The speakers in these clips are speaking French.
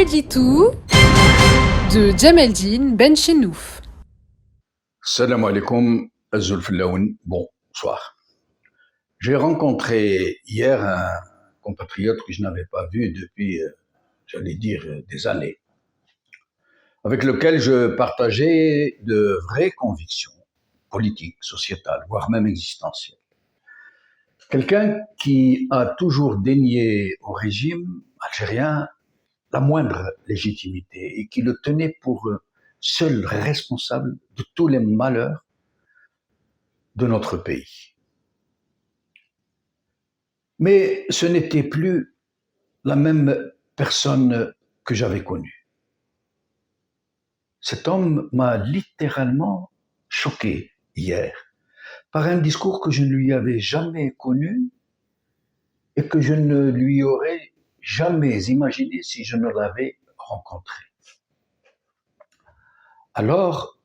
L'édito de Djameldine Benchenouf. Salam alaikum, Azul Filaoun, bonsoir. J'ai rencontré hier un compatriote que je n'avais pas vu depuis, des années, avec lequel je partageais de vraies convictions politiques, sociétales, voire même existentielles. Quelqu'un qui a toujours dénié au régime algérien la moindre légitimité et qui le tenait pour seul responsable de tous les malheurs de notre pays. Mais ce n'était plus la même personne que j'avais connue. Cet homme m'a littéralement choqué hier par un discours que je ne lui avais jamais connu et que je ne lui aurais jamais imaginé si je ne l'avais rencontré. Alors,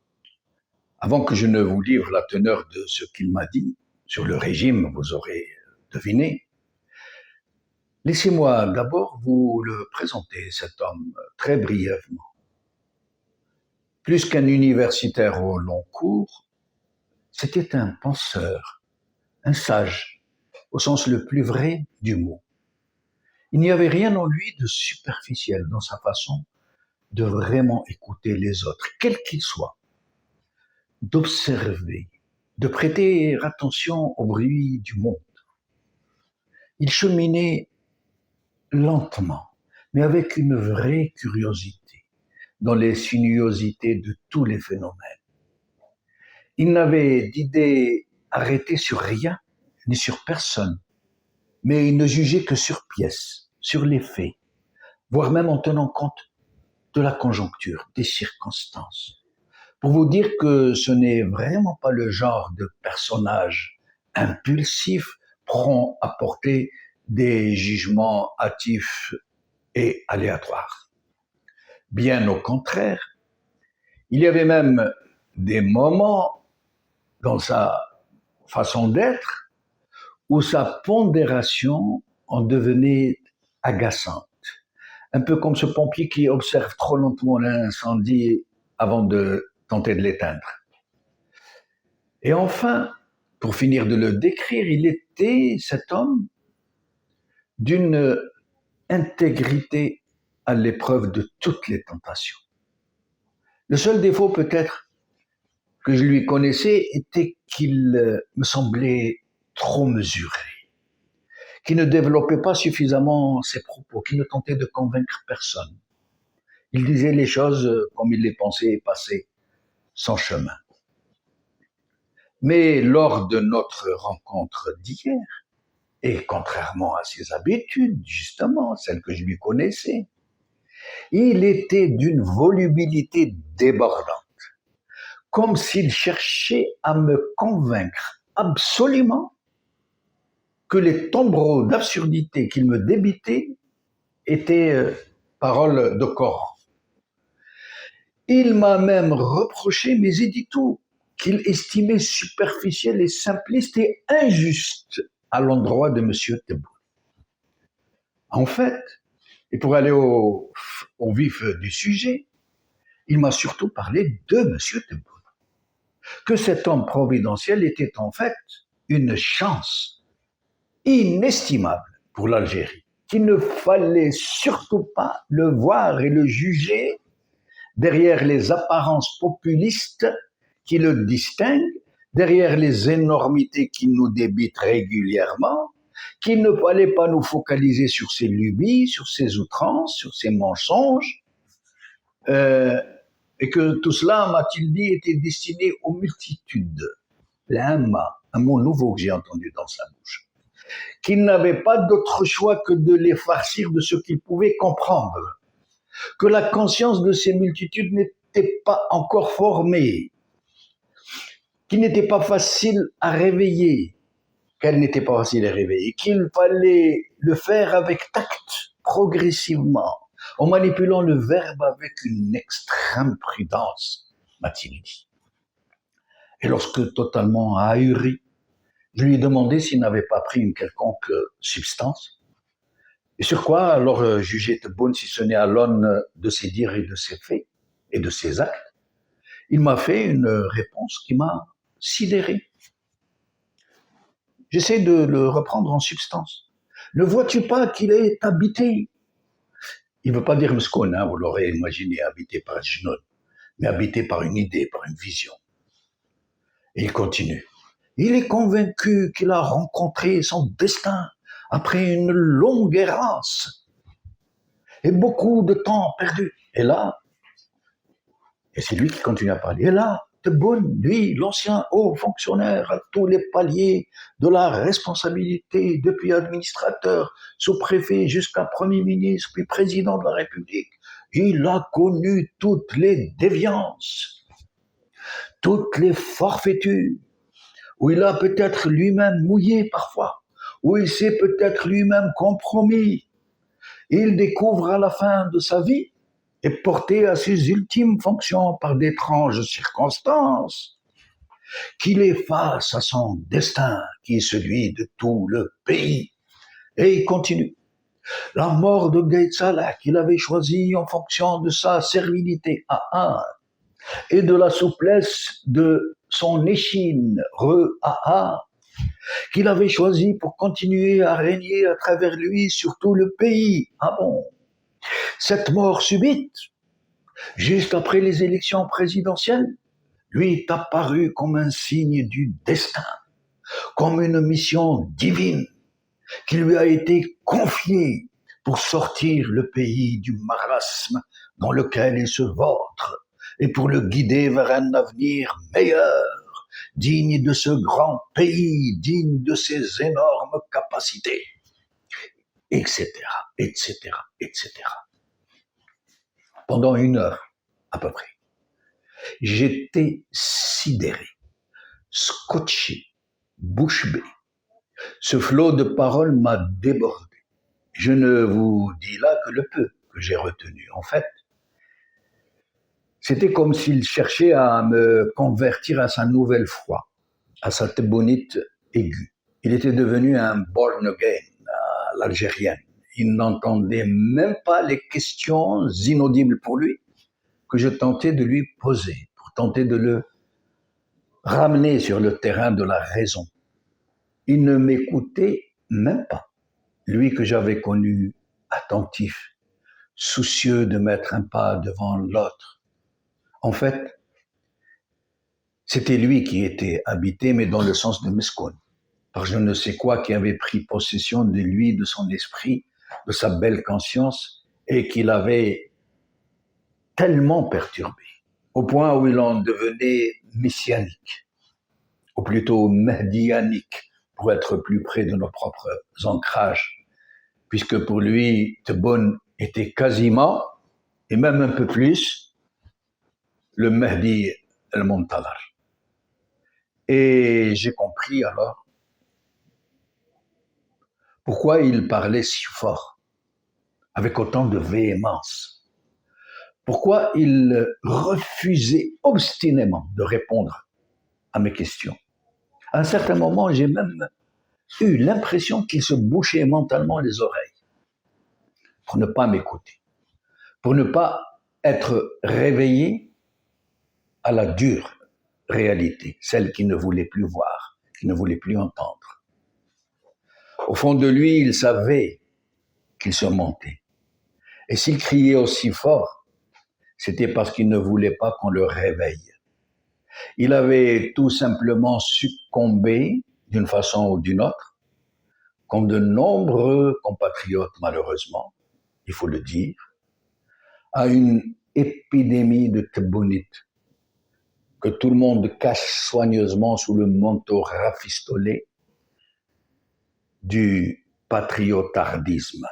avant que je ne vous livre la teneur de ce qu'il m'a dit sur le régime, vous aurez deviné, laissez-moi d'abord vous le présenter, cet homme, très brièvement. Plus qu'un universitaire au long cours, c'était un penseur, un sage, au sens le plus vrai du mot. Il n'y avait rien en lui de superficiel dans sa façon de vraiment écouter les autres, quels qu'ils soient, d'observer, de prêter attention au bruit du monde. Il cheminait lentement, mais avec une vraie curiosité dans les sinuosités de tous les phénomènes. Il n'avait d'idée arrêtée sur rien, ni sur personne, mais il ne jugeait que sur pièce, sur les faits, voire même en tenant compte de la conjoncture, des circonstances. Pour vous dire que ce n'est vraiment pas le genre de personnage impulsif, prompt à porter des jugements hâtifs et aléatoires. Bien au contraire, il y avait même des moments dans sa façon d'être où sa pondération en devenait agaçante. Un peu comme ce pompier qui observe trop lentement l'incendie avant de tenter de l'éteindre. Et enfin, pour finir de le décrire, il était, cet homme, d'une intégrité à l'épreuve de toutes les tentations. Le seul défaut peut-être que je lui connaissais était qu'il me semblait trop mesuré, qui ne développait pas suffisamment ses propos, qui ne tentait de convaincre personne. Il disait les choses comme il les pensait et passait son chemin. Mais lors de notre rencontre d'hier, et contrairement à ses habitudes, justement, celles que je lui connaissais, il était d'une volubilité débordante, comme s'il cherchait à me convaincre absolument que les tombereaux d'absurdité qu'il me débitait étaient paroles de Coran. Il m'a même reproché mes éditos qu'il estimait superficiels et simplistes et injustes à l'endroit de M. Tebboune. En fait, et pour aller au vif du sujet, il m'a surtout parlé de M. Tebboune. Que cet homme providentiel était en fait une chance inestimable pour l'Algérie, qu'il ne fallait surtout pas le voir et le juger derrière les apparences populistes qui le distinguent, derrière les énormités qu'il nous débite régulièrement, qu'il ne fallait pas nous focaliser sur ses lubies, sur ses outrances, sur ses mensonges, et que tout cela, m'a-t-il dit, était destiné aux multitudes. L'amma, un mot nouveau que j'ai entendu dans sa bouche. Qu'il n'avait pas d'autre choix que de les farcir de ce qu'ils pouvaient comprendre. Que la conscience de ces multitudes n'était pas encore formée, qu'il n'était pas facile à réveiller, qu'elle n'était pas facile à réveiller, qu'il fallait le faire avec tact, progressivement, en manipulant le verbe avec une extrême prudence, m'a-t-il dit. Et lorsque totalement ahuri, je lui ai demandé s'il n'avait pas pris une quelconque substance, Et sur quoi alors juger Tebboune si ce n'est à l'aune de ses dires et de ses faits et de ses actes? Il m'a fait une réponse qui m'a sidéré. J'essaie de le reprendre en substance. Ne vois-tu pas qu'il est habité? Il ne veut pas dire Mskoun, hein, vous l'aurez imaginé, habité par Jnoun, mais habité par une idée, par une vision. Et il continue. Il est convaincu qu'il a rencontré son destin après une longue errance et beaucoup de temps perdu. Et là, et c'est lui qui continue à parler, et là, Tebboune, lui, l'ancien haut fonctionnaire à tous les paliers de la responsabilité, depuis administrateur, sous-préfet jusqu'à Premier ministre, puis président de la République, il a connu toutes les déviances, toutes les forfaitures, où il a peut-être lui-même mouillé parfois, où il s'est peut-être lui-même compromis. Il découvre à la fin de sa vie, et porté à ses ultimes fonctions par d'étranges circonstances, qu'il est face à son destin, qui est celui de tout le pays. Et il continue. La mort de Gaïd Salah, qu'il avait choisi en fonction de sa servilité à un, et de la souplesse de son échine, qu'il avait choisi pour continuer à régner à travers lui sur tout le pays. Ah bon? Cette mort subite, juste après les élections présidentielles, lui est apparue comme un signe du destin, comme une mission divine qui lui a été confiée pour sortir le pays du marasme dans lequel il se vautre et pour le guider vers un avenir meilleur, digne de ce grand pays, digne de ses énormes capacités, etc., etc., etc. Pendant 1 heure, à peu près, j'étais sidéré, scotché, bouche bée. Ce flot de paroles m'a débordé. Je ne vous dis là que le peu que j'ai retenu. En fait, c'était comme s'il cherchait à me convertir à sa nouvelle foi, à sa tebbounite aiguë. Il était devenu un born again à l'algérienne. Il n'entendait même pas les questions inaudibles pour lui que je tentais de lui poser, pour tenter de le ramener sur le terrain de la raison. Il ne m'écoutait même pas, lui que j'avais connu attentif, soucieux de mettre un pas devant l'autre. En fait, c'était lui qui était habité, mais dans le sens de Meskoun, par je ne sais quoi qui avait pris possession de lui, de son esprit, de sa belle conscience, et qui l'avait tellement perturbé, au point où il en devenait messianique, ou plutôt mahdianique, pour être plus près de nos propres ancrages, puisque pour lui, Tebboune était quasiment, et même un peu plus, le Mahdi el-Montadar. Et j'ai compris alors pourquoi il parlait si fort, avec autant de véhémence. Pourquoi il refusait obstinément de répondre à mes questions. À un certain moment, j'ai même eu l'impression qu'il se bouchait mentalement les oreilles pour ne pas m'écouter, pour ne pas être réveillé à la dure réalité, celle qu'il ne voulait plus voir, qu'il ne voulait plus entendre. Au fond de lui, il savait qu'il se mentait. Et s'il criait aussi fort, c'était parce qu'il ne voulait pas qu'on le réveille. Il avait tout simplement succombé, d'une façon ou d'une autre, comme de nombreux compatriotes, malheureusement, il faut le dire, à une épidémie de tebbounite que tout le monde cache soigneusement sous le manteau rafistolé du patriotardisme.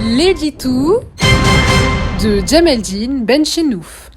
L'édito de Djemeldine Benchenouf.